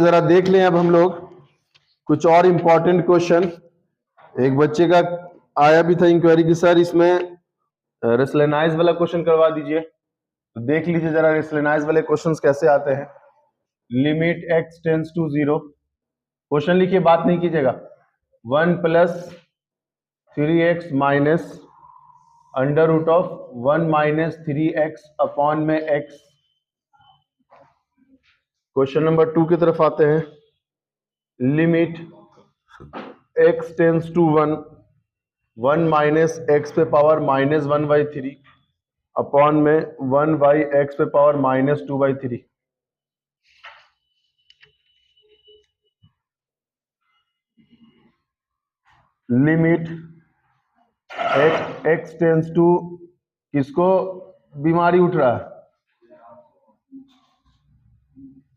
कि जरा देख लें अब हम लोग कुछ और इम्पोर्टेंट क्वेश्चन। एक बच्चे का आया भी था इंक्वायरी की सर इसमें रेसलेनाइज वाला क्वेश्चन करवा दीजिए, तो देख लीजिए जरा रेसलेनाइज वाले क्वेश्चंस कैसे आते हैं। Limit x tends to 0, question लिखिए, बात नहीं कीजिएगा। 1 plus 3x minus under root of 1 minus 3x upon में x। क्वेश्चन नंबर 2 की तरफ आते हैं। Limit x tends to 1, 1 minus x पे पावर माइनस 1/3 अपॉन में 1 बाई एक्स पे power minus 2/3। Limit x tends to, किसको बीमारी उठ रहा है?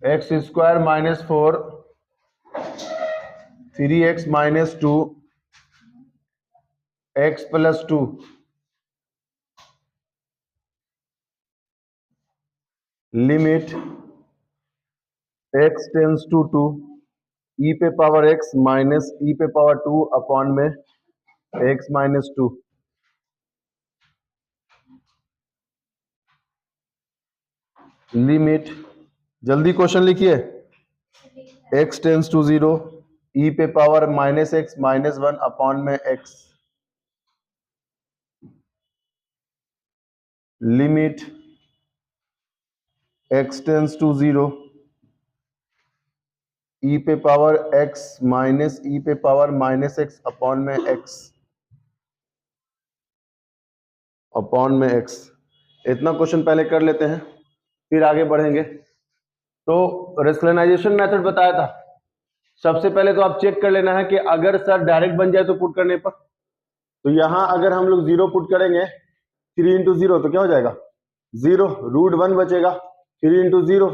X square minus 4 3x minus 2 x plus 2। Limit x tends to 2, e पे पावर x माइनस e पे पावर 2 अपॉन में x माइनस 2। लिमिट, जल्दी क्वेश्चन लिखिए। x टेंस टू 0, e पे power minus x minus 1 upon में x। Limit x tends to 0, e पे power x minus e पे power minus x upon में x upon में x। इतना क्वेश्चन पहले कर लेते हैं, फिर आगे बढ़ेंगे। तो रेशनलाइजेशन मेथड बताया था। सबसे पहले तो आप चेक कर लेना है कि अगर सर डायरेक्ट बन जाए तो पुट करने पर, तो यहां अगर हम लोग 0 पुट करेंगे 3 इंटू 0 तो क्या हो जाएगा 0, रूट 1 बचेगा। 3 इंटू 0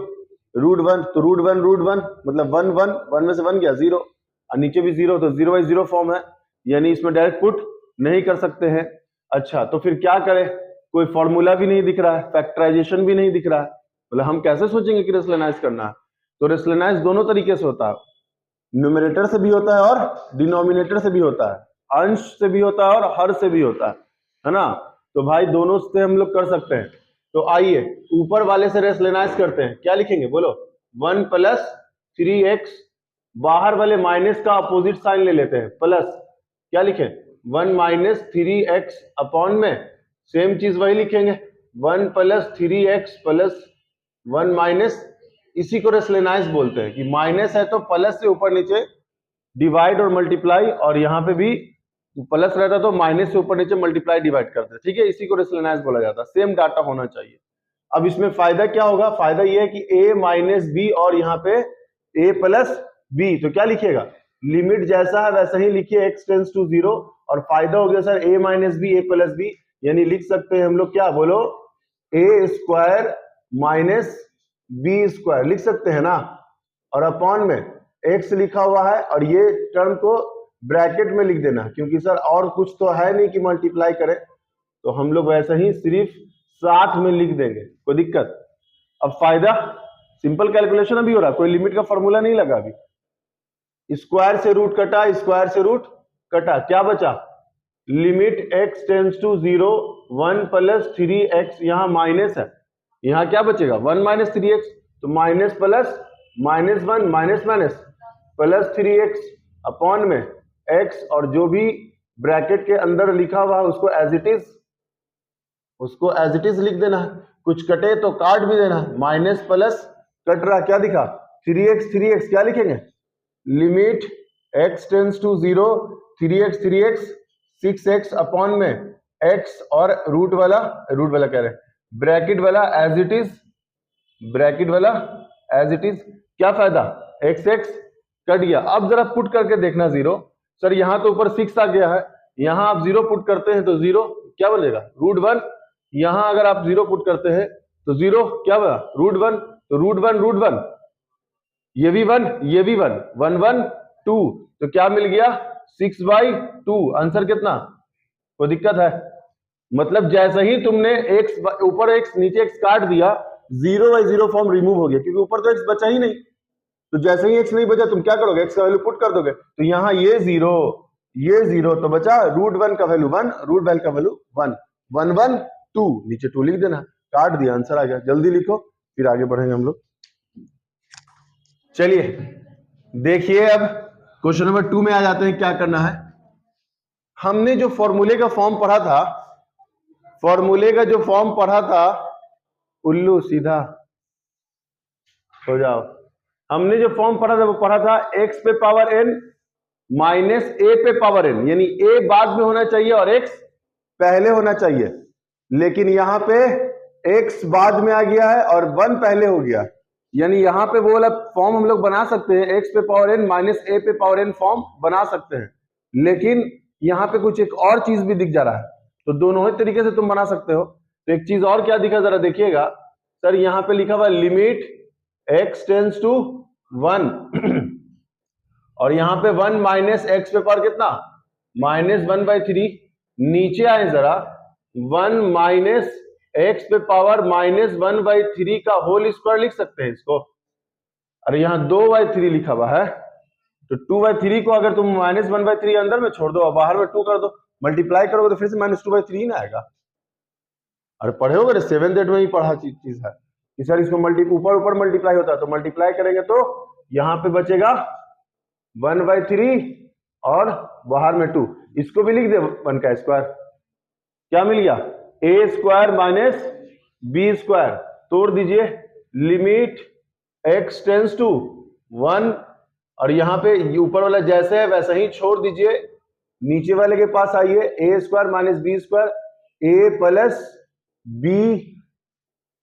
रूट 1, तो रूट 1 मतलब 1 1 1 में से 1 गया 0, और नीचे भी 0, तो 0/0 फॉर्म है, यानी इसमें डायरेक्ट पुट नहीं कर सकते हैं। अच्छा, तो फिर क्या करें? कोई फॉर्मूला भी नहीं दिख रहा है, फैक्टराइजेशन भी नहीं दिख रहा है, मतलब हम कैसे सोचेंगे कि रेशनलाइज करना है? तो रेशनलाइज दोनों तरीके से होता है, न्यूमरेटर से भी होता है और डिनोमिनेटर से भी होता है, अंश से भी होता है और हर से भी होता है ना। तो भाई दोनों से हम लोग कर सकते हैं। तो आइए ऊपर वाले से रेशनलाइज करते हैं। क्या लिखेंगे बोलो? 1 प्लस 3x, बाहर वाले माइनस का अपोजिट साइन ले लेते हैं, प्लस। क्या लिखें? 1 माइनस 3x अपॉन में सेम चीज वही लिखेंगे, 1 प्लस 3x प्लस 1 माइनस, इसी को रेशनलाइज बोलते हैं कि माइनस है तो प्लस से ऊपर नीचे डिवाइड और मल्टीप्लाई, और यहां पे भी प्लस रहता तो माइनस से ऊपर नीचे मल्टीप्लाई डिवाइड करते हैं, ठीक है। इसी को रेशनलाइज बोला जाता है, सेम डाटा होना चाहिए। अब इसमें फायदा क्या होगा? फायदा यह है कि a माइनस बी और यहाँ पे a प्लस बी, तो क्या लिखिएगा? लिमिट जैसा है वैसा ही लिखिए, x टेंस टू 0, और फायदा हो गया sir a minus B a plus B, यानी लिख सकते हैं हम लोग क्या बोलो? a square minus B square लिख सकते हैं ना, और अपॉन में x लिखा हुआ है, और ये टर्म को ब्रैकेट में लिख देना, क्योंकि सर और कुछ तो है नहीं कि मल्टीप्लाई करें, तो हम लोग वैसे ही सिर्फ साथ में लिख देंगे, कोई दिक्कत? अब फायदा, सिंपल कैलकुलेशन अभी हो रहा, कोई लिमिट का फॉर्मूला नहीं लगा अभी। स्क्वायर से रूट कटा, स्क्वायर से रूट कटा, क्या बचा? Limit x tends to 0, 1 plus 3x, यहां माइनस है, यहां क्या बचेगा? 1 माइनस 3x, तो minus plus minus 1 minus minus plus 3x upon में x, और जो भी ब्रैकेट के अंदर लिखा हुआ है उसको एज इट इज लिख देना है। कुछ कटे तो काट भी देना है, माइनस प्लस कट रहा, क्या दिखा? 3x, क्या लिखेंगे? Limit x tends to 0, 3x 6x upon में x, और रूट वाला कह रहे हैं, ब्रैकेट वाला एज इट इज, क्या फायदा? x कट गया। अब जरा पुट करके देखना 0, सर यहां तो ऊपर 6 आ गया है, यहां आप 0 पुट करते हैं तो 0 क्या बनेगा? रूट 1। यहां अगर आप 0 पुट करते हैं तो 0 क्या बना? रूट 1, तो रूट 1, ये भी 1, ये भी 1, 1 1 2, तो क्या मिल गया? 6/2। आंसर कितना? कोई दिक्कत है? मतलब जैसे ही तुमने x ऊपर x नीचे x काट दिया, 0/0 फॉर्म रिमूव हो गया, क्योंकि ऊपर तो x बचा ही नहीं, तो जैसे ही x नहीं बचा तुम क्या करोगे, x का वैल्यू पुट कर दोगे, तो यहाँ ये जीरो तो बचा √1 का वैल्यू 1, √1 का वैल्यू 1, 1 1 2, नीचे 2 लिख देना, काट दिया, आंसर आ गया। जल्दी लिखो फिर आगे बढ़ेंगे हम लोग। चलिए देखिए अब क्वेश्चन नंबर 2 में आ जाते हैं। क्या करना है, हमने जो फॉर्मूले का फॉर्म पढ़ा था, उल्लू सीधा हो जाओ, हमने जो फॉर्म पढ़ा था वो पढ़ा था x पे पावर n माइनस a पे पावर n, यानी a बाद में होना चाहिए और x पहले होना चाहिए, लेकिन यहां पे x बाद में आ गया है और 1 पहले हो गया, यानी यहां पे वो वाला फॉर्म हम लोग बना सकते हैं, x पे पावर n माइनस a पे पावर n फॉर्म बना सकते हैं, लेकिन यहां पे कुछ एक और चीज भी दिख जा रहा है, तो दोनों ही तरीके से तुम बना सकते हो। तो एक चीज और क्या दिखा जरा देखिएगा, सर यहां पे लिखा हुआ लिमिट x टेंड्स टू 1 और यहां पे 1 माइनस एक्स पे पावर कितना, -1/3, नीचे आए जरा 1 माइनस एक्स पे पावर -1/3 का होल स्क्वायर लिख सकते हैं इसको, अरे यहाँ 2/3 लिखा हुआ है, तो 2/3 को अगर तुम -1/3 अंदर में छोड़ दो और बाहर में 2 कर दो, मल्टीप्लाई करोगे तो फिर से -2/3 ना आएगा। अरे पढ़े होगे ना, 7th 8th में ही पढ़ा चीज है कि सर इसको ऊपर मल्टीप्लाई होता है, तो मल्टीप्लाई करेंगे तो यहां पे बचेगा 1/3 और बाहर में 2, इसको भी लिख दे 1 का स्क्वायर, क्या मिल गया a² माइनस b², तोड़ दीजिए, लिमिट x टेंड्स टू 1 और यहां पे ऊपर वाला जैसे है वैसा ही छोड़ दीजिए, नीचे वाले के पास आइए, a² minus b², a plus b,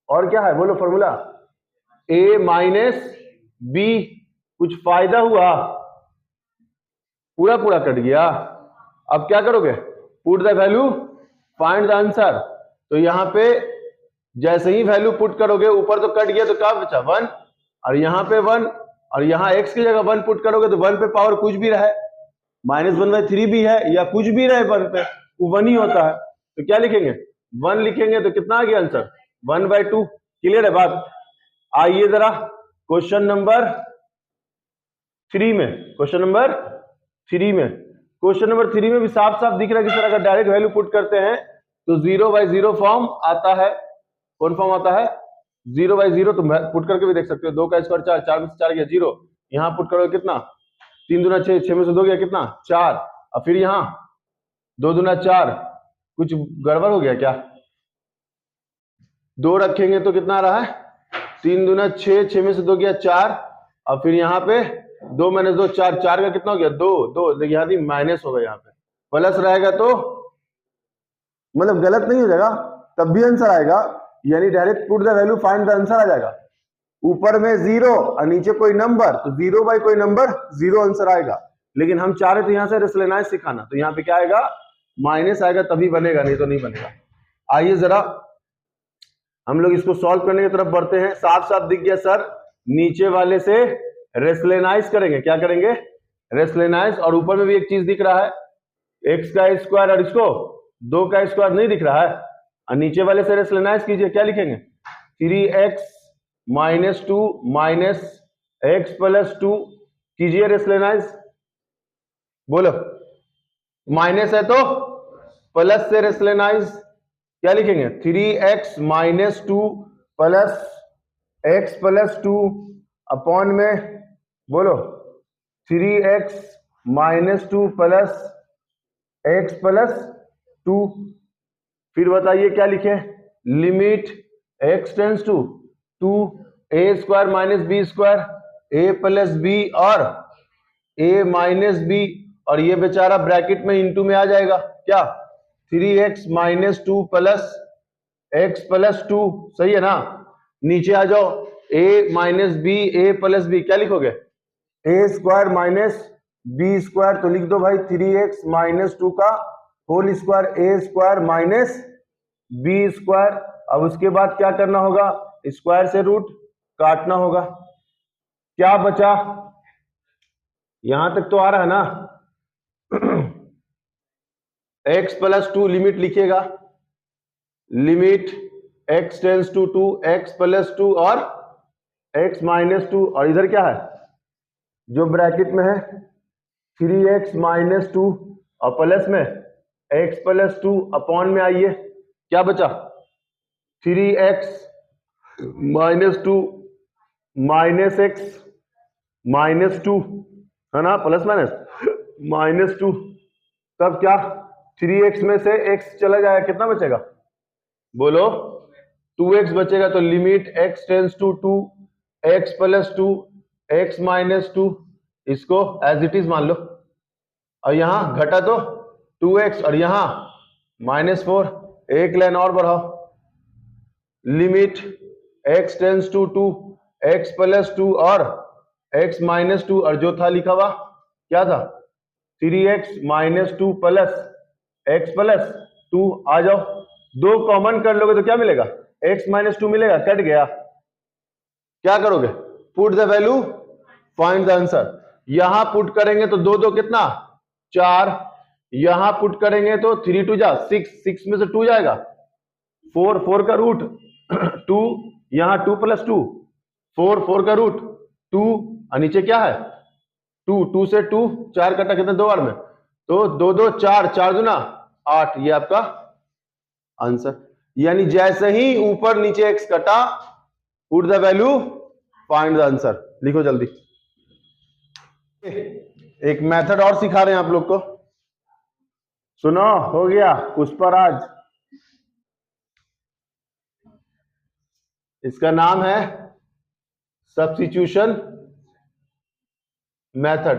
और क्या है बोलो फॉर्मूला, a माइनस b, कुछ फायदा हुआ, पूरा कट गया। अब क्या करोगे, put the value find the answer, तो यहां पे जैसे ही वैल्यू पुट करोगे, ऊपर तो कट गया तो क्या बचा 1, और यहां पे 1, और यहां x की जगह 1 पुट करोगे तो 1 पे पावर कुछ भी रहे, -1/3 भी है या कुछ भी रहे 1 पे, वो 1 ही होता है, तो क्या लिखेंगे 1 लिखेंगे, तो कितना आ गया आंसर 1/2। क्लियर है बात। आइए जरा क्वेश्चन नंबर 3 में, क्वेश्चन नंबर 3 में भी साफ साफ दिख रहा है कि सर अगर डायरेक्ट वैल्यू पुट करते हैं तो 0/0 फॉर्म आता है, कौन फॉर्म आता है 0/0, तुम पुट करके भी देख सकते हो, 2 का स्क्वायर 4, 4 में से 4 गया 0, यहां पुट करोगे कितना 3 दूना 6, 6 में से 2 गया कितना 4, और फिर यहां 2 दूना 4, कुछ गड़बड़ हो गया क्या, 2 रखेंगे तो कितना आ रहा है 3 दूना 6, 6 में से 2 गया 4, और फिर यहाँ पे 2 - 2 4, 4 का कितना हो गया 2, यहाँ भी माइनस होगा, यहाँ पे प्लस रहेगा तो मतलब गलत नहीं हो जाएगा, तब भी आंसर आएगा, यानी direct put the value find the answer आ जाएगा, ऊपर में 0 और नीचे कोई नंबर, तो 0 बाई कोई नंबर 0 आंसर आएगा, लेकिन हम चाह रहे थे यहाँ से रेसलेनाइज सिखाना, तो यहाँ पे क्या आएगा माइनस आएगा, तभी बनेगा, नहीं तो नहीं बनेगा। आइए जरा हम लोग इसको सॉल्व करने की तरफ बढ़ते हैं। साफ साफ दिख गया सर, नीचे वाले से रेसलेनाइज करेंगे, क्या करेंगे रेसलेनाइज, और ऊपर में भी एक चीज दिख रहा है x का स्क्वायर, और इसको 2 का स्क्वायर नहीं दिख रहा है, और नीचे वाले से रेसलेनाइज कीजिए, क्या लिखेंगे 3x minus 2 minus x plus 2, कीजिए रेसलेनाइज, बोलो माइनस है तो प्लस से रेसलेनाइज, क्या लिखेंगे 3x minus 2 plus x plus 2 upon में बोलो 3x minus 2 plus x plus 2, फिर बताइए क्या लिखे, limit x tends to 2a² minus b², a plus b और a माइनस b, और ये बेचारा ब्रैकेट में इंटू में आ जाएगा, क्या 3x minus 2 plus x plus 2, सही है ना, नीचे आ जाओ a minus b, a plus b, क्या लिखोगे a² माइनस b², तो लिख दो भाई 3x माइनस 2 का whole square, a² minus b², अब उसके बाद क्या करना होगा, स्क्वायर से रूट काटना होगा, क्या बचा, यहां तक तो आ रहा है ना x प्लस 2 लिमिट लिखिएगा, limit x tends to 2, x plus 2 और x माइनस 2, और इधर क्या है जो ब्रैकेट में है 3x माइनस 2 और प्लस में x प्लस 2 अपॉन में आइए क्या बचा 3x minus 2 minus x minus 2 है ना, प्लस माइनस 2, तब क्या 3x में से x चला जाएगा, कितना बचेगा बोलो 2x बचेगा। तो limit x tends to 2 x plus 2 x minus 2, इसको एज इट इज मान लो, और यहां घटा तो 2x और यहां -4, एक लाइन और बढ़ाओ, limit x tends to 2 x plus 2 और x माइनस 2, और जो था लिखा हुआ क्या था 3x minus 2 plus x plus 2, आ जाओ, दो कॉमन कर लोगे तो क्या मिलेगा x माइनस 2 मिलेगा, कट गया, क्या करोगे put the value find the answer. यहां पुट करेंगे तो दो दो कितना 4, यहां पुट करेंगे तो 3 2 जा 6, 6 में से 2 जाएगा 4, 4 का रूट 2, यहां 2 प्लस 2 4, 4 का रूट 2, और नीचे क्या है 2, 2 से 2 4 कटा कितना 2 बार में, तो 2 2 4, 4 दूना 8, ये आपका आंसर। यानी जैसे ही ऊपर नीचे x कटा put the value find the answer, लिखो जल्दी। एक मेथड और सिखा रहे हैं आप लोग को, सुनो, हो गया पुष्पराज, इसका नाम है सब्स्टिट्यूशन मेथड।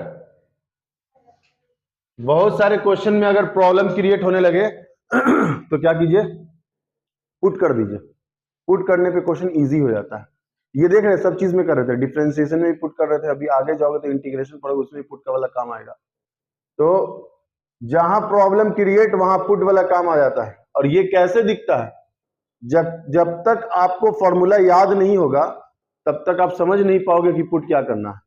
बहुत सारे क्वेश्चन में अगर प्रॉब्लम क्रिएट होने लगे तो क्या कीजिए पुट कर दीजिए, पुट करने पे क्वेश्चन इजी हो जाता है। ये देख रहे हैं सब चीज में कर रहे थे, डिफरेंशिएशन में भी पुट कर रहे थे, अभी आगे जाओगे तो इंटीग्रेशन पढ़ोगे उसमें भी पुट का वाला काम आएगा। तो जहां प्रॉब्लम क्रिएट वहां पुट वाला काम आ जाता है। और ये कैसे दिखता है, जब तक आपको फॉर्मूला याद नहीं होगा तब तक आप समझ नहीं पाओगे कि पुट क्या करना है।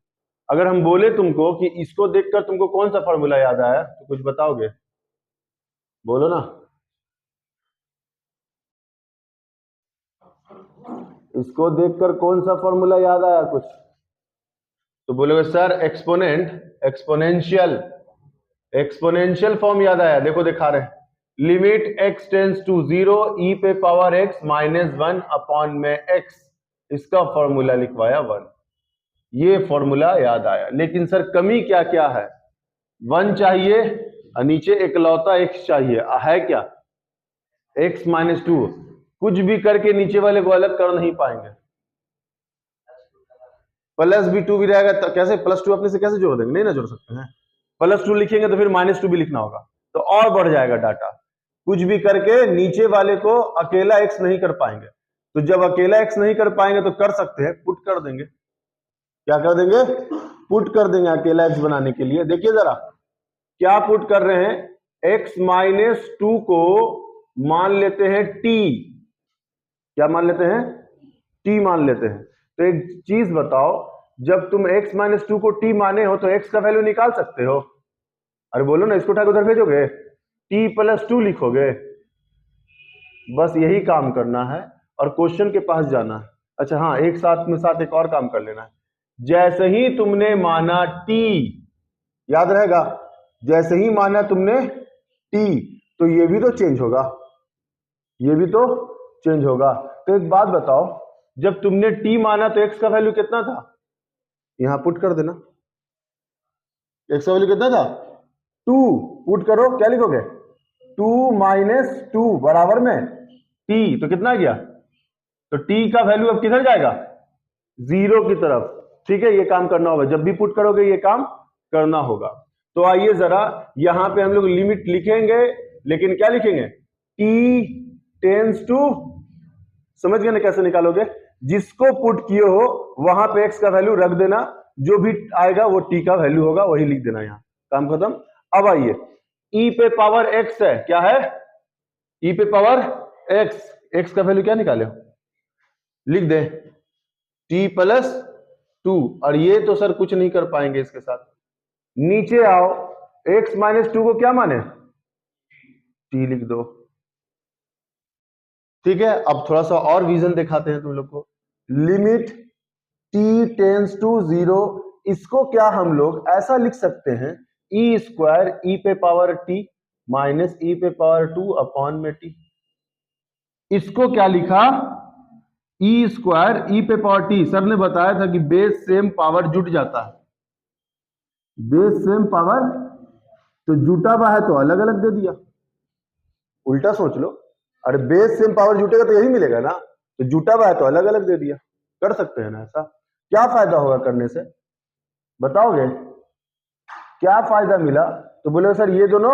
अगर हम बोले तुमको कि इसको देखकर तुमको कौन सा फॉर्मूला याद आया तो कुछ बताओगे, बोलो ना, इसको देखकर कौन सा फॉर्मूला याद आया कुछ, तो बोलोगे सर एक्सपोनेंशियल फॉर्म याद आया। देखो दिखा रहे हैं, limit x tends to 0 e पे पावर x माइनस 1 अपॉन में x, इसका फॉर्मूला लिखवाया 1, ये फॉर्मूला याद आया। लेकिन सर कमी क्या क्या है, 1 चाहिए और नीचे इकलौता x चाहिए, है क्या x माइनस 2, कुछ भी करके नीचे वाले को अलग कर नहीं पाएंगे, प्लस भी 2 भी रहेगा तो कैसे प्लस 2 अपने से कैसे जोड़ देंगे, नहीं ना जोड़ सकते हैं, प्लस 2 लिखेंगे तो फिर -2 भी लिखना होगा, तो और बढ़ जाएगा डाटा, कुछ भी करके नीचे वाले को अकेला x नहीं कर पाएंगे। तो जब अकेला x नहीं कर पाएंगे तो कर सकते हैं पुट कर देंगे, क्या कर देंगे पुट कर देंगे अकेला x बनाने के लिए। देखिए जरा क्या पुट कर रहे हैं, x माइनस 2 को मान लेते हैं t, क्या मान लेते हैं t मान लेते हैं। तो एक चीज बताओ, जब तुम x माइनस 2 को t माने हो तो x का वैल्यू निकाल सकते हो, अरे बोलो ना, इसको उठा के उधर भेजोगे t प्लस 2 लिखोगे, बस यही काम करना है और क्वेश्चन के पास जाना है। अच्छा हाँ, एक साथ में साथ एक और काम कर लेना है, जैसे ही तुमने माना t, याद रहेगा जैसे ही माना तुमने t तो ये भी तो चेंज होगा, ये भी तो चेंज होगा। तो एक बात बताओ, जब तुमने t माना तो x का वैल्यू कितना था, यहां पुट कर देना, x का वैल्यू कितना था 2, पुट करो, क्या लिखोगे 2 माइनस 2 बराबर में t, तो कितना गया, तो t का वैल्यू अब किधर जाएगा 0 की तरफ। ठीक है, ये काम करना होगा, जब भी पुट करोगे ये काम करना होगा। तो आइए जरा यहां पे हम लोग लिमिट लिखेंगे, लेकिन क्या लिखेंगे t टेंस टू, समझ गए ना कैसे निकालोगे, जिसको पुट किए हो वहां पे x का वैल्यू रख देना, जो भी आएगा वो t का वैल्यू होगा वही लिख देना, यहां काम खत्म। अब आइए e पे पावर x है, क्या है e पे पावर x, x का वैल्यू क्या निकाले हो, लिख दे t प्लस 2, और ये तो सर कुछ नहीं कर पाएंगे इसके साथ। नीचे आओ, x माइनस 2 को क्या माने t लिख दो। ठीक है, अब थोड़ा सा और विजन दिखाते हैं तुम लोग को, लिमिट t टेंस टू 0 इसको क्या हम लोग ऐसा लिख सकते हैं, ई स्क्वायर ई पे पावर टी माइनस ई पे पावर 2 अपॉन में टी। इसको क्या लिखा, ई स्क्वायर ई पे पावर टी। सर ने बताया था कि बेस सेम पावर जुट जाता है, बेस सेम पावर, तो जुटा हुआ है तो अलग अलग दे दिया। उल्टा सोच लो, अरे बेस सेम पावर जुटेगा तो यही मिलेगा ना, तो जुटा हुआ है तो अलग अलग दे दिया। कर सकते हैं ना ऐसा? क्या फायदा होगा करने से, बताओगे क्या फायदा मिला? तो बोले सर ये दोनों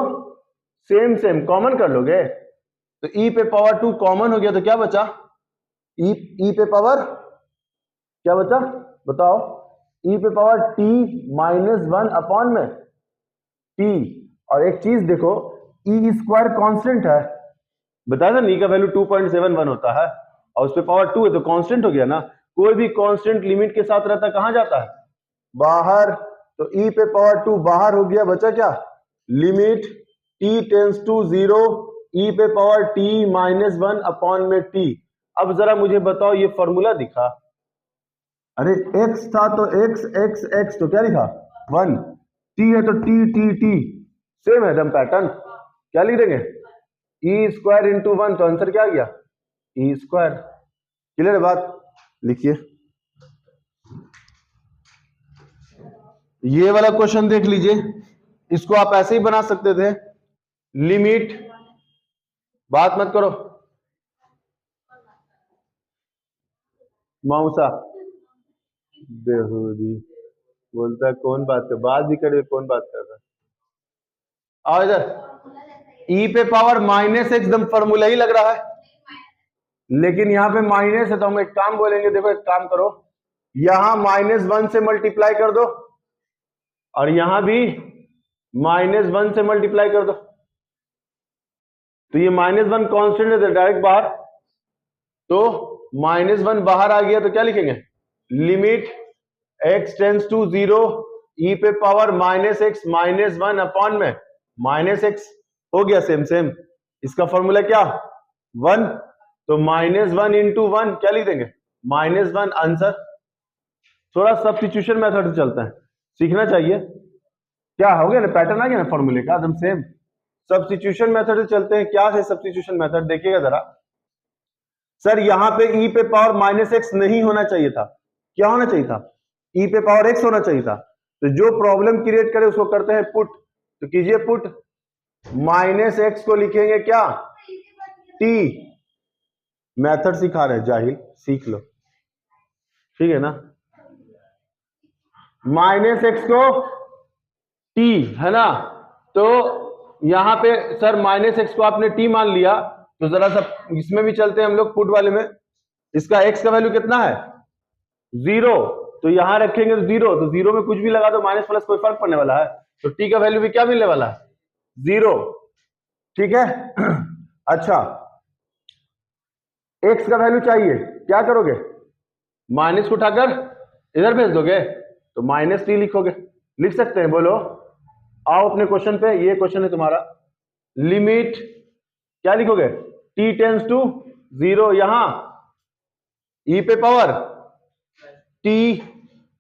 सेम सेम कॉमन कर लोगे, तो ई पे पावर 2 कॉमन हो गया तो क्या बचा, ई पे पावर क्या बचा बताओ, ई पे पावर टी माइनस 1 अपॉन में टी। और एक चीज देखो, ई स्क्वायर कांस्टेंट है, बताया था नी का वैल्यू 2.71 होता है, और उस पे पावर 2 है तो कांस्टेंट हो गया ना। कोई भी कांस्टेंट लिमिट के साथ रहता कहां जाता है, बाहर। तो ई पे पावर 2 बाहर हो गया, बचा क्या, लिमिट टी टेंस टू 0 ई पे पावर टी माइनस 1 अपॉन में टी। अब जरा मुझे बताओ, ये फॉर्मूला दिखा, अरे x था तो x x x तो क्या लिखा 1, t है तो t t t, सेम है एकदम पैटर्न। क्या लिख देंगे, ई स्क्वायर इंटू 1, तो आंसर क्या आ गया, ई स्क्वायर। क्लियर है बात? लिखिए ये वाला क्वेश्चन देख लीजिए, इसको आप ऐसे ही बना सकते थे, लिमिट, बात मत करो मौसा, बेहूदी बोलता है कौन बात कर, बात भी करे कौन बात कर रहा है। आओ इधर, ई पे पावर माइनस एकदम फॉर्मूला ही लग रहा है, लेकिन यहाँ पे माइनस है तो हम एक काम बोलेंगे, देखो एक काम करो, यहां -1 से मल्टीप्लाई कर दो और यहां भी -1 से मल्टीप्लाई कर दो, तो ये -1 कांस्टेंट है तो डायरेक्ट बाहर, तो -1 बाहर आ गया तो क्या लिखेंगे, लिमिट x टेंस टू 0 ई पे पावर -x -1 अपॉन में -x हो गया, सेम सेम। इसका फॉर्मूला क्या 1, तो -1 इंटू 1 क्या लिख देंगे, -1 आंसर। थोड़ा सब्स्टिट्यूशन मेथड से चलता है, सीखना चाहिए। क्या हो गया ना, पैटर्न आ गया ना फॉर्मूले का एकदम सेम। सब्स्टिट्यूशन मेथड से चलते हैं, क्या है सब्स्टिट्यूशन मेथड देखिएगा जरा। सर यहां पे e पे पावर -x नहीं होना चाहिए था, क्या होना चाहिए था, e पे पावर x होना चाहिए था। तो जो प्रॉब्लम क्रिएट करे उसको करते हैं पुट, तो कीजिए पुट, -x को लिखेंगे क्या, t। मेथड सिखा रहे जाहिल, सीख लो, ठीक है ना। -x को t है ना, तो यहां पे सर -x को आपने t मान लिया, तो जरा सा इसमें भी चलते हैं हम लोग पुट वाले में। इसका x का वैल्यू कितना है 0, तो यहां रखेंगे तो 0, तो 0 में कुछ भी लगा दो, माइनस प्लस कोई फर्क पड़ने वाला है, तो t का वैल्यू भी क्या मिलने वाला है 0, ठीक है। अच्छा x का वैल्यू चाहिए, क्या करोगे, माइनस को उठाकर इधर भेज दोगे, तो -t लिखोगे, लिख सकते हैं, बोलो आओ अपने क्वेश्चन पे, ये क्वेश्चन है तुम्हारा, लिमिट क्या लिखोगे, t टेंस टू 0, यहां e पे पावर t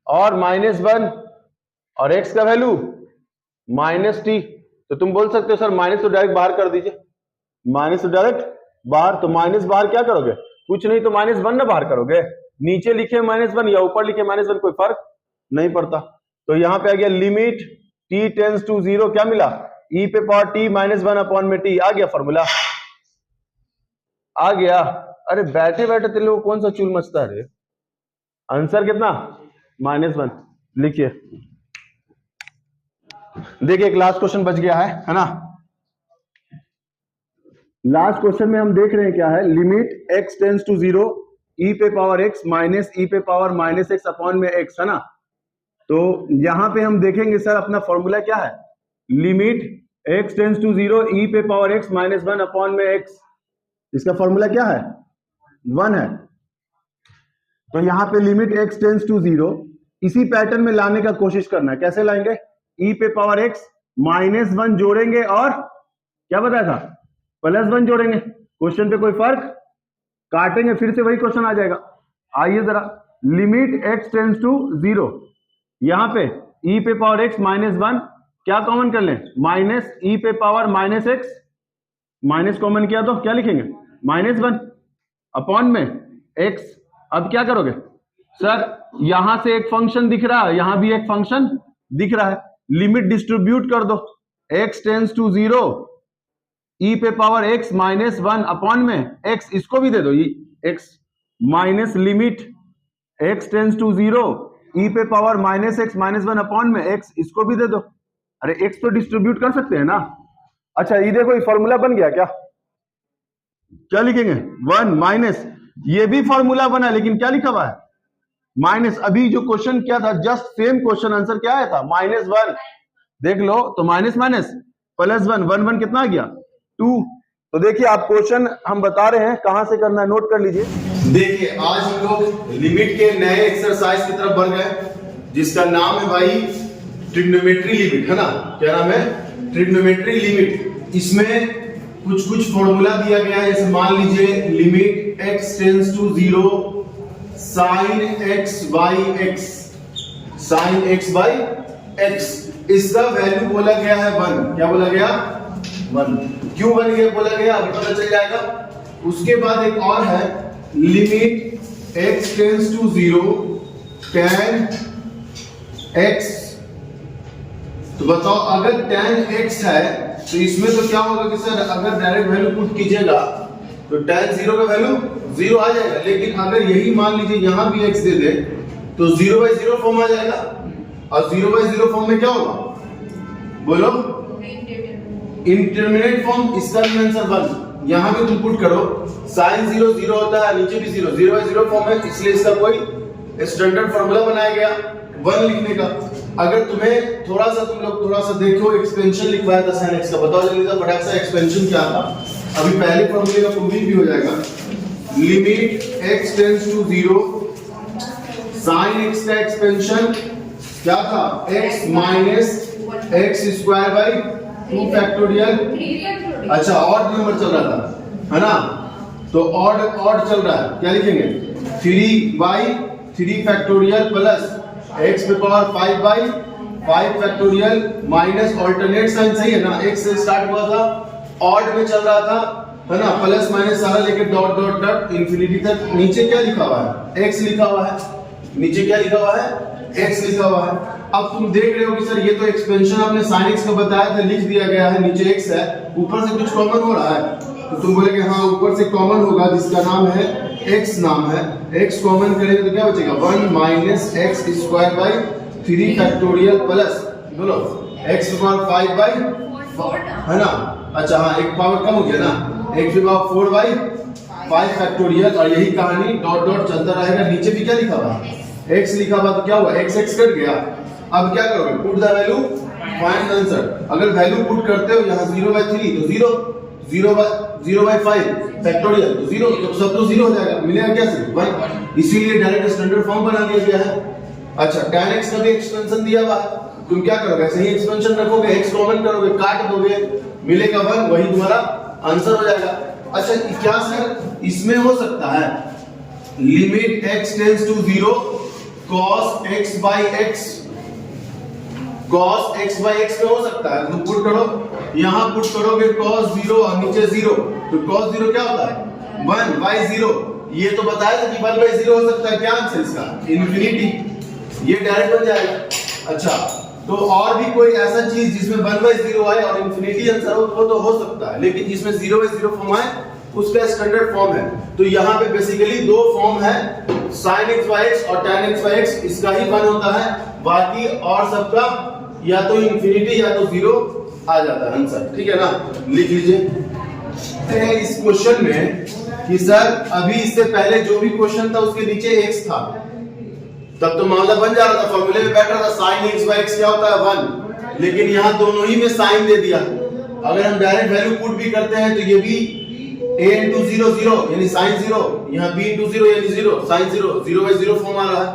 और -1 और x का वैल्यू -t, तो तुम बोल सकते हो सर माइनस तो डायरेक्ट बाहर कर दीजिए, माइनस तो डायरेक्ट बाहर, तो माइनस बाहर क्या करोगे, कुछ नहीं तो -1 ना बाहर करोगे, नीचे लिखे -1 या ऊपर लिखे -1 कोई फर्क नहीं पड़ता। तो यहां पे आ गया लिमिट t टेंस टू 0, क्या मिला, e पे पावर t -1 अपॉन में t, आ गया फॉर्मूला, आ गया। अरे बैठे बैठे तेरे लोग कौन सा चूल मचता है रे, आंसर कितना -1, लिखिए। देखिए एक लास्ट क्वेश्चन बच गया है ना। लास्ट क्वेश्चन में हम देख रहे हैं क्या है, limit x tends to 0 e पे पावर x माइनस e पे पावर -x अपॉन में x, है ना। तो यहां पे हम देखेंगे सर अपना फॉर्मूला क्या है, limit x tends to 0 e पे पावर x -1 अपॉन में x, इसका फॉर्मूला क्या है 1 है। तो यहां पे लिमिट x टेंस टू 0 इसी पैटर्न में लाने का कोशिश करना है, कैसे लाएंगे, e पे पावर x -1 जोड़ेंगे और क्या बताया था +1 जोड़ेंगे, क्वेश्चन पे कोई फर्क, काटेंगे फिर से वही क्वेश्चन आ जाएगा। आइए जरा, लिमिट x टेंस टू 0 यहां पे e पे पावर x -1 क्या कॉमन कर लें, माइनस e पे पावर -x, माइनस कॉमन किया तो क्या लिखेंगे -1 अपॉन में x। अब क्या करोगे सर, यहां से एक फंक्शन दिख रहा है, यहां भी एक फंक्शन दिख रहा है, लिमिट डिस्ट्रीब्यूट कर दो, x टेंड्स टू 0 e पे पावर x -1 अपॉन में x, इसको भी दे दो x minus limit x tends to 0 e पे पावर -x -1 अपॉन में x, इसको भी दे दो। अरे x तो डिस्ट्रीब्यूट कर सकते हैं ना। अच्छा ये देखो ये फॉर्मूला बन गया, क्या लिखेंगे 1 माइनस, ये भी फॉर्मूला बना लेकिन क्या लिखा हुआ है माइनस। अभी जो क्वेश्चन क्या था, जस्ट सेम क्वेश्चन, आंसर क्या आया था -1, देख लो तो माइनस माइनस +1, 1 1 कितना आ गया 2। तो देखिए आप क्वेश्चन हम बता रहे हैं कहां से करना है, नोट कर लीजिए। देखिए आज हम लोग लिमिट के नए एक्सरसाइज की तरफ बढ़ गए, जिसका नाम है भाई ट्रिग्नोमेट्री लिमिट, है ना। क्या नाम है, ट्रिग्नोमेट्री लिमिट। इसमें कुछ फॉर्मूला दिया गया है, जैसे मान लीजिए limit x tends to 0 sin x by x, sin x by x, इसका वैल्यू बोला गया है 1। क्या बोला गया 1, क्यों बन गया बोला गया अभी पता चल जाएगा। उसके बाद एक और है limit x tends to 0 tan x। तो बताओ अगर tan x है तो इसमें तो क्या होगा कि सर अगर डायरेक्ट वैल्यू पुट कीजिएगा तो tan 0 का वैल्यू 0 आ जाएगा, लेकिन अगर यही मान लीजिए यहां भी x दे दे तो 0/0 फॉर्म आ जाएगा, और 0/0 फॉर्म में क्या होगा बोलो, इंटरमीडिएट फॉर्म। इसका भी आंसर 1, यहां भी तुम पुट करो sin 0 0 होता है, नीचे भी 0, 0/0 फॉर्म है, इसलिए इसका कोई स्टैंडर्ड फार्मूला बनाया गया 1 लिखने का। अगर तुम्हें थोड़ा सा देखो एक्सपेंशन लिखवाया था sin x का, बताओ जल्दी से फटाक से एक्सपेंशन क्या था। अभी पहले फॉर्मूले का प्रूविंग भी हो जाएगा। Limit x tends to 0 sin x का एक्सपेंशन क्या था, x minus x square by 2 factorial. अच्छा ऑड नंबर चल रहा था, है ना, तो ऑड चल रहा है, क्या लिखेंगे 3/3 फैक्टोरियल प्लस x पे power 5/5 factorial minus alternate sine, सही है ना, x से स्टार्ट हुआ था, ऑड में चल रहा था, है ना, प्लस माइनस सारा लेके डॉट डॉट डॉट इंफिनिटी तक। नीचे क्या लिखा हुआ है x लिखा हुआ है, नीचे क्या लिखा हुआ है x लिखा हुआ है। अब तुम देख रहे हो कि सर ये तो एक्सपेंशन आपने sin x का बताया था, लिख दिया गया है, नीचे x है, ऊपर से कुछ कॉमन हो रहा है, तो तुम बोलेगे हाँ ऊपर से कॉमन होगा जिसका नाम है x नाम है, x कॉमन करेंगे तो क्या बचेगा 1 minus x square by 3 factorial plus बोलो x की पावर 5/4, है ना। अच्छा हाँ एक पावर कम हो गया ना, x की पावर 4/5 फैक्टोरियल, और यही कहानी डॉट डॉट चलता रहेगा। नीचे भी क्या लिखा हुआ x लिखा हुआ, तो क्या हुआ x कट गया। अब क्या करोगे, put the value find answer. अगर वैल्यू पुट करते हो यहाँ 0/3 तो 0/5 फैक्टोरियल तो 0, तो सब तो 0 हो जाएगा, मिलेगा क्या सिर्फ 1, इसीलिए डायरेक्ट स्टैंडर्ड फॉर्म बना दिया गया है। अच्छा tan x का भी एक्सपेंशन दिया हुआ है, तुम क्या करोगे सही एक्सपेंशन रखोगे, x कॉमन करोगे, काट दोगे, मिलेगा 1, वही तुम्हारा आंसर हो जाएगा। अच्छा क्या सर इसमें हो सकता है limit x tends to 0 cos x by x, cos x by x में हो सकता है, तुम पुट करो, यहां पुट करोगे cos 0 और नीचे 0, तो cos 0 क्या होता है 1/0, ये तो बताया था कि 1/0 हो सकता है, क्या आंसर इसका इंफिनिटी, ये डायरेक्ट बन जाएगा। अच्छा तो और भी कोई ऐसा चीज जिसमें 1/0 आए और इंफिनिटी आंसर हो वो तो हो सकता है, लेकिन जिसमें 0/0 फॉर्म आए उसका स्टैंडर्ड फॉर्म है। तो यहाँ पे बेसिकली दो फॉर्म है, sin x by x और tan x by x, इसका ही 1 होता है, बाकी और सबका या तो इंफिनिटी या तो 0 आ जाता है आंसर, ठीक है ना। लिख लीजिए इस क्वेश्चन में कि सर अभी इससे पहले जो भी क्वेश्चन था उसके नीचे x था, तब तो मामला बन जा रहा था, फॉर्मूले में बैठ रहा था, sin x by x क्या होता है 1, लेकिन यहाँ दोनों ही में साइन दे दिया। अगर हम डायरेक्ट वैल्यू पुट भी करते हैं तो ये भी a into 0 0 यानी sin 0, यहाँ b into 0 यानी 0 sin 0, 0/0 फॉर्म आ रहा है,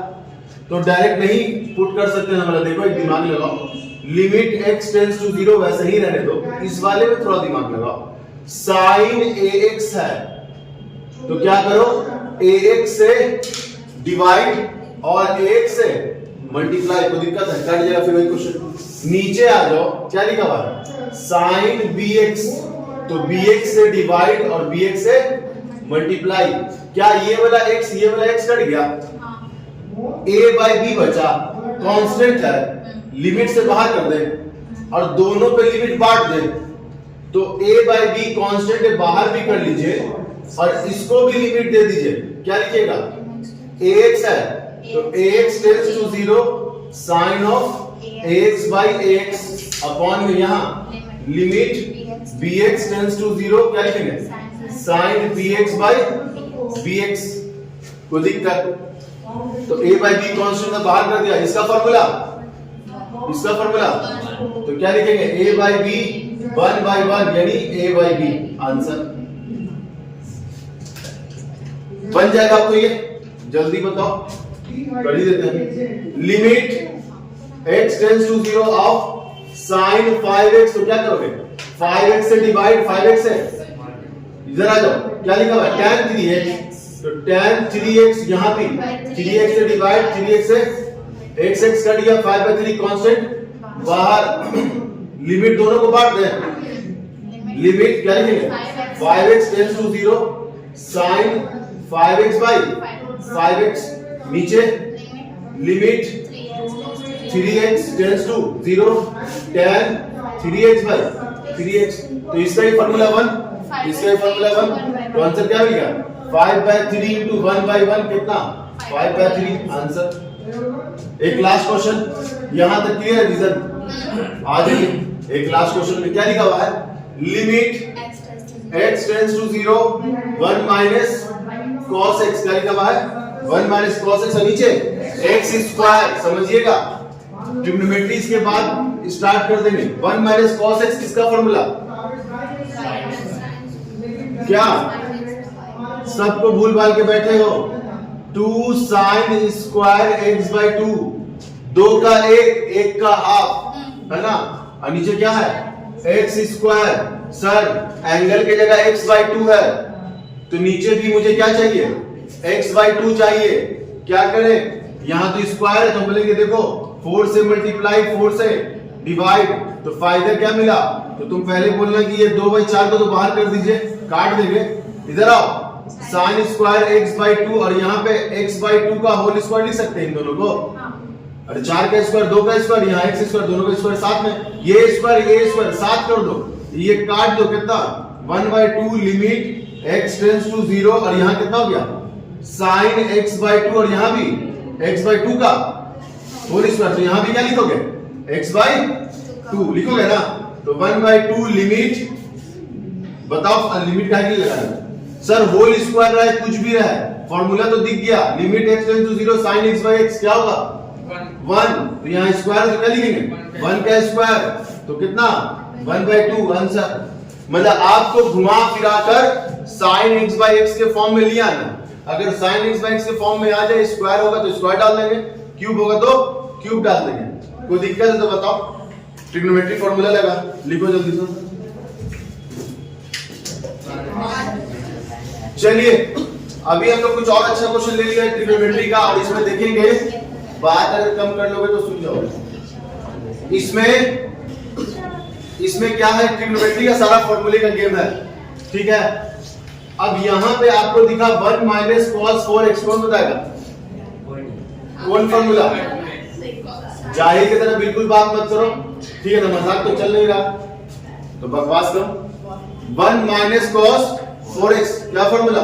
तो डायरेक्ट नहीं पुट कर सकते ना। मतलब देखो एक दिमाग लगाओ, लिमिट x टेंड्स टू 0 वैसे ही रहने दो, इस वाले में थोड़ा दिमाग लगाओ, sin ax है तो क्या करो ax से डिवाइड और ax से मल्टीप्लाई, कोई दिक्कत है? कट जाएगा फिर वही क्वेश्चन। नीचे आ जाओ, क्या लिखा हुआ है? साइन bx, तो bx से डिवाइड और bx से मल्टीप्लाई। क्या ये वाला x कट गया? a बाई बी बचा, कांस्टेंट है, लिमिट से बाहर कर दे और दोनों पे लिमिट बांट दे, तो a बाई बी कांस्टेंट है, बाहर भी कर लीजिए और इसको भी लिमिट दे दीजिए। क्या लिखिएगा? ax है, तो ax tends to 0 sine of ax by ax upon में यहाँ लिमिट bx टेंड्स टू 0, क्या लिखेंगे? Sine bx by bx। कोई दिक्कत? तो a बाई बी कांस्टेंट में बाहर कर दिया, इसका फॉर्मूला तो क्या लिखेंगे? a बाई बी 1 बाई 1 यानी a बाई बी। आंसर बन जाएगा आपको ये, जल्दी बताओ, कर ही देते हैं। Limit x tends to 0 of sine 5x, तो क्या करोगे? 5x से डिवाइड, 5x से इधर आ जाओ, क्या लिखा हुआ है? tan 3x, तो tan 3x यहाँ भी 3x से डिवाइड, 3x से x कट गया, 5 by 3 कांस्टेंट बाहर, लिमिट दोनों को बांट दें, लिमिट क्या लिखेंगे? 5x tends to 0 sign 5x by 5x, नीचे limit 3x tends to 0 tan 3x by 3x, तो इसका ही फार्मूला 1, इसका ही फार्मूला 1, तो आंसर क्या मिलेगा? 5 by 3 into 1 by 1 कितना? 5 by 3। आंसर। एक लास्ट क्वेश्चन, यहां तक क्लियर है? रीजन आ जाइए। एक लास्ट क्वेश्चन में क्या लिखा हुआ है? Limit x tends to 0 1 minus cos x, क्या लिखा हुआ है? 1 माइनस cos x, और नीचे x स्क्वायर। समझिएगा, ट्रिग्नोमेट्री के बाद स्टार्ट कर देंगे। 1 माइनस cos x किसका फॉर्मूला? क्या सबको भूल भाल के बैठे हो? 2 साइन स्क्वायर x बाई 2, 2 का 1 का हाफ है ना, और नीचे क्या है? x square. सर एंगल की जगह x बाई 2 है, तो नीचे भी मुझे क्या चाहिए? x बाई 2 चाहिए। क्या करें? यहां तो स्क्वायर है, तो बोलेंगे देखो 4 से मल्टीप्लाई, 4 से डिवाइड, तो फायदा क्या मिला? तो तुम पहले बोलना कि ये 2 बाई 4 को तो बाहर कर दीजिए, काट देंगे। इधर आओ, साइन स्क्वायर x बाई 2 और यहाँ पे x बाई 2 का होल स्क्वायर लिख सकते हैं इन दोनों को। अरे 4 का स्क्वायर, 2 का स्क्वायर, यहाँ x स्क्वायर, दोनों का स्क्वायर साथ में, ये स्क्वायर साथ कर दो, ये काट दो, कितना? 1 by 2 limit x tends to 0, और यहाँ कितना हो गया? साइन x बाई 2, और यहाँ भी x बाई 2 का होल स्क्वायर, तो यहाँ भी क्या लिखोगे? x बाई 2 लिखोगे ना। तो 1 बाई 2 लिमिट, बताओ लिमिट क्या लगाना? सर होल स्क्वायर रहा है, कुछ भी रहा है, फॉर्मूला तो दिख गया। Limit x tends to 0 sin x by x क्या होगा? 1, तो यहाँ स्क्वायर तो क्या लिखेंगे? 1 का स्क्वायर, तो कितना? 1 बाई 2। आंसर। मतलब आपको घुमा फिरा कर sin x बाई x के फॉर्म में लिया ना। अगर sin x बाई x के फॉर्म में आ जाए, स्क्वायर होगा तो स्क्वायर डाल देंगे, क्यूब होगा तो क्यूब डाल देंगे। कोई दिक्कत है तो बताओ। ट्रिग्नोमेट्री फॉर्मूला लगा, लिखो जल्दी से। चलिए अभी हम लोग कुछ और अच्छा क्वेश्चन ले लिया ट्रिग्नोमेट्री का, और इसमें देखेंगे, बात अगर कम कर लोगे तो सुन जाओगे। इसमें क्या है? ट्रिग्नोमेट्री का सारा फॉर्मूले का गेम है, ठीक है। अब यहाँ पे आपको दिखा 1 माइनस cos 4x, कौन बताएगा? कौन फॉर्मूला? जाहिर की तरह बिल्कुल बात मत करो, ठीक है ना, मजाक तो चल नहीं रहा, तो बकवास करो। 1 माइनस cos 4x क्या फॉर्मूला?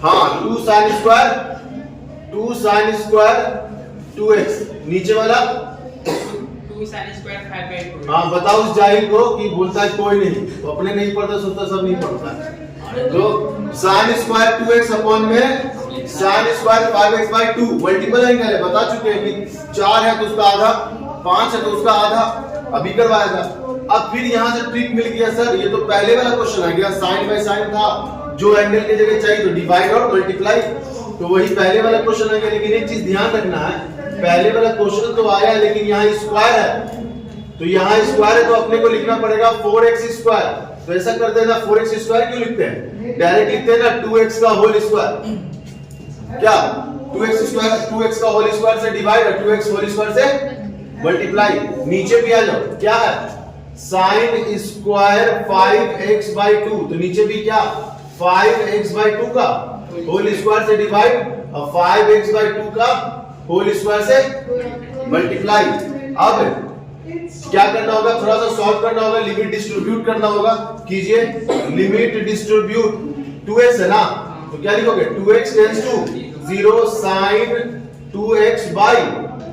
हाँ 2 साइन स्क्वायर 2x, नीचे वाला 2 sin स्क्वायर 5/2। हाँ बताओ उस जाहिल को कि बोलता है कोई नहीं, तो अपने नहीं पढ़ता सोचता सब नहीं पढ़ता है। तो साइन स्क्वायर 2x अपॉन में sine square 5x by 2 multiple angle है, बता चुके हैं कि 4 है तो उसका आधा, 5 है तो उसका आधा, अभी करवाया था। अब फिर यहाँ से ट्रिक मिल गया सर, ये तो पहले वाला क्वेश्चन आ गया, साइन बाई साइन था, जो एंगल की जगह चाहिए तो डिवाइड और मल्टीप्लाई, तो वही पहले वाला क्वेश्चन आ गया। लेकिन एक चीज ध्यान रखना है, पहले वाला क्वेश्चन तो आया लेकिन यहाँ स्क्वायर है, तो यहाँ स्क्वायर है तो अपने को लिखना पड़ेगा 4x स्क्वायर। तो ऐसा करते हैं ना, 4x स्क्वायर क्यों लिखते हैं? डायरेक्ट लिखते हैं ना 2x का होल स्क्वायर। क्या 2x स्क्वायर 2x का होल स्क्वायर से डिवाइड और 2x होल स्क्वायर से मल्टीप्लाई। नीचे भी आ जाओ, क्या है sin स्क्वायर 5x बाई 2, तो नीचे भी क्या 5x बाई 2 का होल स्क्वायर से डिवाइड और 5x बाई 2 का होल स्क्वायर से मल्टीप्लाई। अब क्या करना होगा, थोड़ा सा सॉल्व करना होगा, लिमिट डिस्ट्रीब्यूट करना होगा। कीजिए, लिमिट डिस्ट्रीब्यूट 2x है ना, तो क्या लिखोगे 2x tends to 0 sin 2x by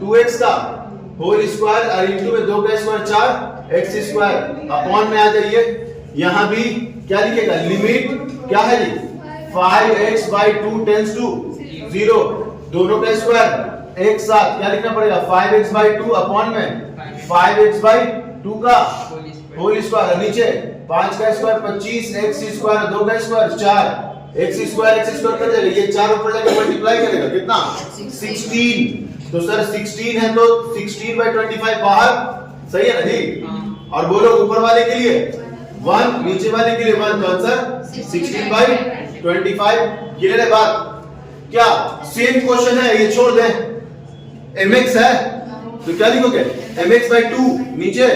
2x का होल स्क्वायर और इनटू में 2 का स्क्वायर 4x स्क्वायर अपॉन में आ जाइए। यहां भी क्या लिखेगा, लिमिट क्या है जी 5x बाई 2 टेंड्स टू 0, दोनों का स्क्वायर एक साथ क्या लिखना पड़ेगा 5x बाई 2 अपॉन में 5x बाई 2 का होल स्क्वायर, नीचे 5 का स्क्वायर 25 x स्क्वायर 2 का स्क्वायर 4 x स्क्वायर कर जाएगा, ये 4 ऊपर जाके मल्टीप्लाई करेगा कितना 16। तो सर 16 है तो 16 बाई 25 बाहर, सही है ना जी। और बोलो ऊपर वाले के लिए 1, नीचे वाले के लिए 1, तो आंसर 16 बाई 25। क्लियर है बात? क्या सेम क्वेश्चन है, ये छोड़ दें, mx है तो क्या लिखोगे mx बाई 2, नीचे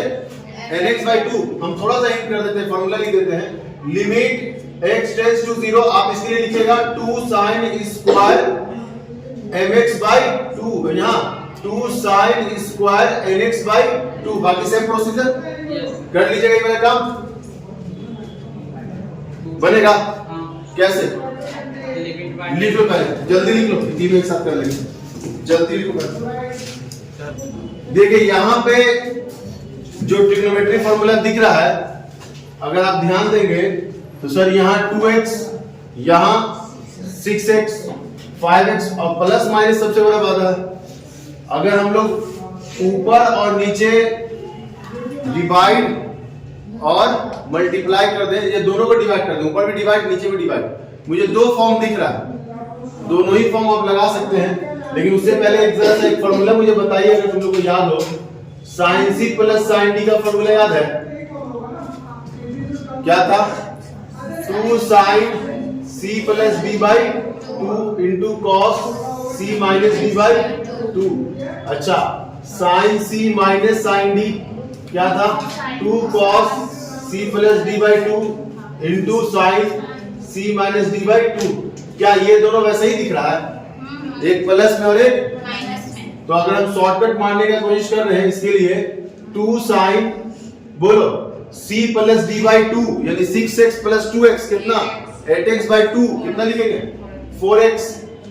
nx बाई 2। हम थोड़ा सा हिंट कर देते हैं, फॉर्मूला लिख देते हैं, लिमिट x टेंड्स टू 0, आप इसके लिए लिखिएगा 2 sin स्क्वायर mx बाई 2, यहाँ 2 sin स्क्वायर nx बाई 2। बाकी सेम प्रोसीजर कर लीजिएगा, ये वाला काम बनेगा। कैसे लिख लो, पहले जल्दी लिख लो, तीनों एक साथ कर लेंगे, जल्दी लिखो। देखिए यहां पे जो ट्रिग्नोमेट्री फॉर्मूला दिख रहा है, अगर आप ध्यान देंगे तो सर यहाँ 2x, यहाँ 6x, 5x और प्लस माइनस सबसे बड़ा बाधा है। अगर हम लोग ऊपर और नीचे डिवाइड और मल्टीप्लाई कर दें, ये दोनों को डिवाइड कर दें, ऊपर भी डिवाइड नीचे भी डिवाइड, मुझे दो फॉर्म दिख रहा है, दोनों ही फॉर्म आप लगा सकते हैं। लेकिन उससे पहले एक जरा सा एक फॉर्मूला मुझे बताइए, अगर तुम लोग को याद हो, sin c plus sin d का फॉर्मूला याद है? क्या था 2 sin c plus d by 2 into cos c minus d by 2। अच्छा, sin c minus sin d क्या था 2 cos c plus d by 2 into sin c minus d by 2। क्या ये दोनों वैसे ही दिख रहा है, एक प्लस में और एक माइनस में? तो अगर हम शॉर्टकट मारने की कोशिश कर रहे हैं, इसके लिए 2 sin बोलो c प्लस d बाई 2 यानी 6x प्लस 2x कितना 8x बाई 2 कितना लिखेंगे 4x,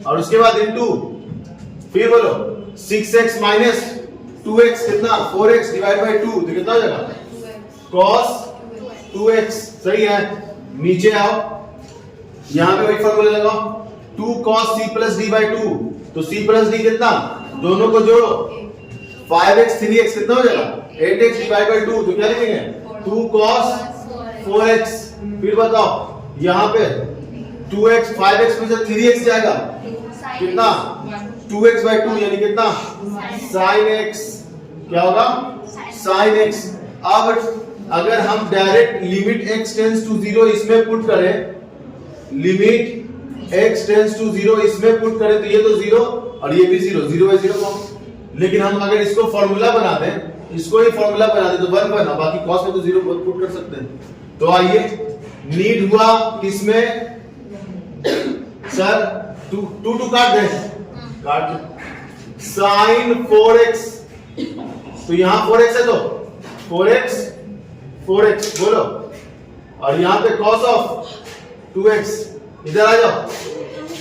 और उसके बाद इनटू फिर बोलो 6x माइनस 2x कितना 4x डिवाइड बाई 2, तो कितना हो जाएगा cos 2x। सही है, नीचे आओ, यहां पे वही फॉर्मूला लगाओ 2 cos c plus d by 2, तो c प्लस d कितना, दोनों को जोड़ो 5x 3x कितना हो जाएगा 8x डिवाइड बाई 2, तो क्या लिखेंगे 2 cos 4x। फिर बताओ यहां पे 2x 5x में से 3x जाएगा कितना 2x बाई 2 यानी कितना sin x, क्या होगा sin x। अब अगर हम direct limit x tends to 0 इसमें पुट करें, लिमिट x टेंड्स टू 0 इसमें पुट करें, तो ये तो 0 और ये भी 0, 0 बाई 0 फॉर्म। लेकिन हम अगर इसको फॉर्मूला बना दें, इसको ही फॉर्मूला बना दें तो 1 बना, बाकी cos में तो 0 पुट कर सकते हैं। तो आइए, नीड हुआ किसमें सर 2 काट दे sin 4x, तो यहां 4x है तो 4x बोलो, और यहां पे cos ऑफ 2x, इधर आ जाओ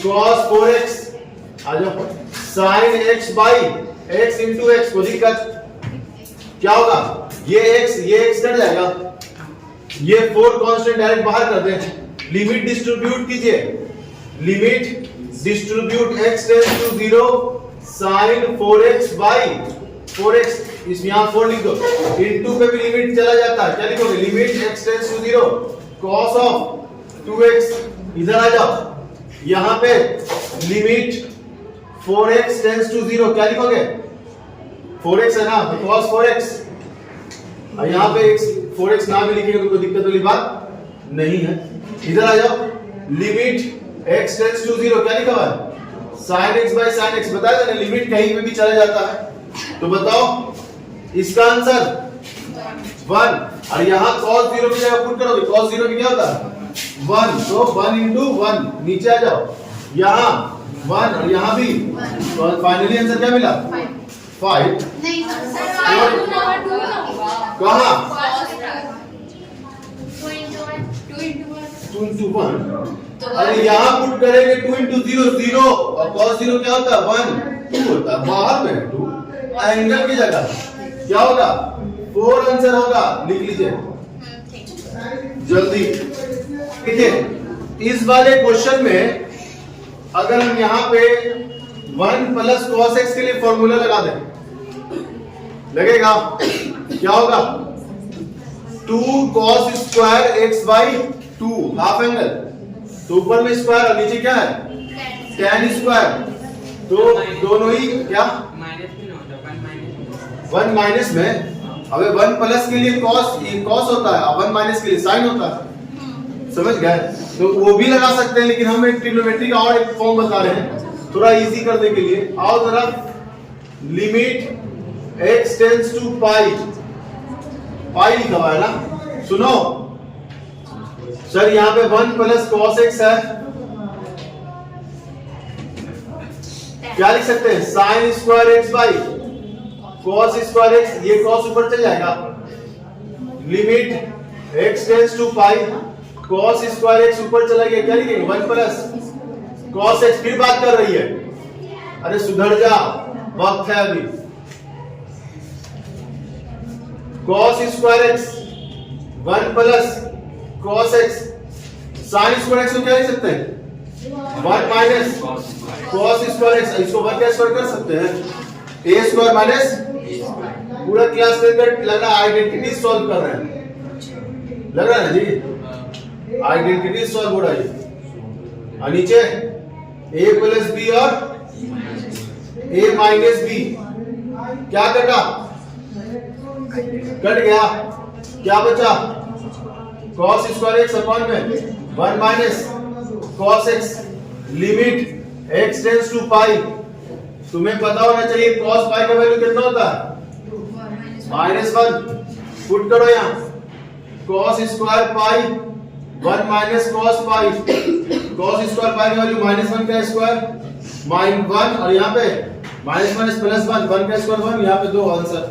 cos 4x आ जाओ, sin x by x into x को दिक्कत क्या होगा, ये x कट जाएगा, ये 4 कांस्टेंट डायरेक्ट बाहर कर दें। लिमिट डिस्ट्रीब्यूट कीजिए, limit distribute x tends to 0 sin 4x by 4x, इसमें यहां 4 लिख दो, इनटू पे भी लिमिट चला जाता है, क्या लिखोगे limit x tends to 0 cos of 2x। इधर आ जाओ, यहां पे लिमिट 4x टेंड्स टू 0 क्या लिखोगे 4x है ना, तो cos 4x, और यहां पे 4x ना भी लिखेंगे तो कोई दिक्कत वाली बात नहीं है। इधर आ जाओ, लिमिट x टेंड्स टू 0 क्या लिखा हुआ है sine x by sine x बताया था ना, लिमिट कहीं पे भी चला जाता है। तो बताओ इसका आंसर 1, और यहाँ cos 0 की जगह पुट करोगे, cos 0 की क्या होता है 1, तो 1 into 1 नीचे आ जाओ, यहाँ 1 और यहाँ भी, तो फाइनली आंसर क्या मिला 5। नहीं सर, कहाँ 2 into 1 2 into 1, अरे यहाँ पुट करेंगे 2 into 0 0, और cos 0 क्या होता है 1, 2 होता है, बाहर में 2 एंगल की जगह क्या होगा 4 आंसर होगा, लिख लीजिए जल्दी। ठीक है, इस वाले क्वेश्चन में अगर हम यहाँ पे 1 प्लस cos x के लिए फॉर्मूला लगा दें, लगेगा क्या होगा 2 cos square x by 2 half angle, तो ऊपर में स्क्वायर और नीचे क्या है tan स्क्वायर, तो दोनों ही क्या माइनस में ना होता, 1 माइनस 1 माइनस में, अबे 1 प्लस के लिए cos होता है और 1 माइनस के लिए sin होता है, समझ गए। तो वो भी लगा सकते हैं, लेकिन हम एक ट्रिग्नोमेट्री का और एक फॉर्म बता रहे हैं थोड़ा इजी करने के लिए। आओ जरा, लिमिट x टेंड्स टू पाई, पाई लिखा हुआ है ना, सुनो सर यहाँ पे 1 प्लस cos x है, क्या लिख सकते हैं sin square x by cos square x, ये cos ऊपर चल जाएगा, limit x tends to pi cos square x ऊपर चला गया, क्या लिखेंगे 1 प्लस cos x, फिर बात कर रही है, अरे सुधर जा वक्त है अभी, cos square x 1 plus cos x, sin square x को क्या लिख सकते हैं 1 माइनस cos स्क्वायर x, इसको 1 का स्क्वायर कर सकते हैं a स्क्वायर माइनस, पूरा क्लास के अंदर लग रहा है आइडेंटिटी सॉल्व कर रहे हैं, लग रहा है ना जी, आइडेंटिटी सॉल्व हो रहा है, और नीचे a प्लस b और a माइनस b, क्या कटा कट गया, क्या बचा cos स्क्वायर x अपॉन में 1 minus cos x, limit x tends to pi, तुम्हें पता होना चाहिए cos पाई का वैल्यू कितना होता है -1, पुट करो यहाँ cos square pi 1 minus cos पाई, cos स्क्वायर पाई का वैल्यू -1 का स्क्वायर -1, और यहाँ पे माइनस माइनस प्लस 1, 1 का स्क्वायर 1, यहाँ पे 2 आंसर,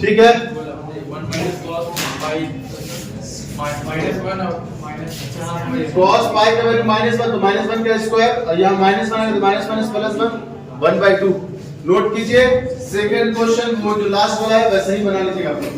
ठीक है। 1 माइनस cos पाई -1 और माइनस cos पाई का वैल्यू -1, तो -1 का स्क्वायर, और यहाँ -1 है तो माइनस प्लस 1 1/2, नोट कीजिए। सेकंड क्वेश्चन वो जो लास्ट वाला है वैसे ही बना लीजिएगा आप लोग।